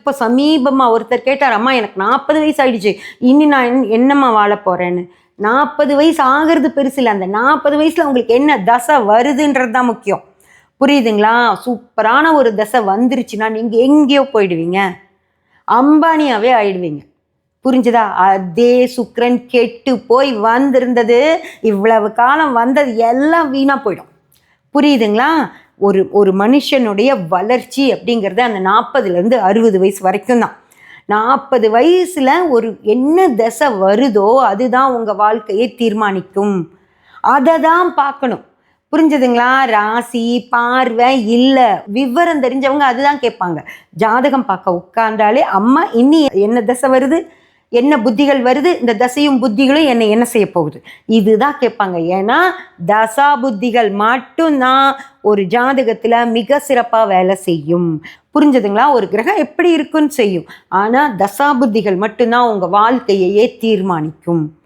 இப்போ சமீபமாக ஒருத்தர் கேட்டார், அம்மா எனக்கு 40 வயசு ஆயிடுச்சு, இனி நான் என்னம்மா வாழ போகிறேன்னு. 40 வயசு ஆகிறது பெருசு இல்லை, அந்த 40 வயசில் உங்களுக்கு என்ன தசை வருதுன்றது தான் முக்கியம். புரியுதுங்களா? சூப்பரான ஒரு தசை வந்துருச்சுன்னா நீங்கள் எங்கேயோ போயிடுவீங்க, அம்பானியாவே ஆயிடுவீங்க. புரிஞ்சுதா? அதே சுக்கிரன் கெட்டு போய் வந்திருந்தது, இவ்வளவு காலம் வந்தது எல்லாம் வீணாக போயிடும். புரியுதுங்களா? ஒரு மனுஷனுடைய வளர்ச்சி அப்படிங்கிறது அந்த 40லேருந்து 60 வயசு வரைக்கும் தான். 40 வயசில் ஒரு என்ன தசை வருதோ அதுதான் உங்கள் வாழ்க்கையை தீர்மானிக்கும். அதை தான் பார்க்கணும். புரிஞ்சுதுங்களா? ராசி பார்வை இல்லை, விவரம் தெரிஞ்சவங்க அதுதான் கேட்பாங்க. ஜாதகம் பார்க்க உட்கார்ந்தாலே அம்மா இன்னி என்ன தசை வருது, என்ன புத்திகள் வருது, இந்த தசையும் புத்திகளும் என்னை என்ன செய்ய போகுது, இதுதான் கேட்பாங்க. ஏன்னா தசா புத்திகள் மட்டும்தான் ஒரு ஜாதகத்தில் மிக சிறப்பாக வேலை செய்யும். புரிஞ்சுதுங்களா? ஒரு கிரகம் எப்படி இருக்குன்னு செய்யும், ஆனால் தசா புத்திகள் மட்டும்தான் உங்கள் வாழ்க்கையையே தீர்மானிக்கும்.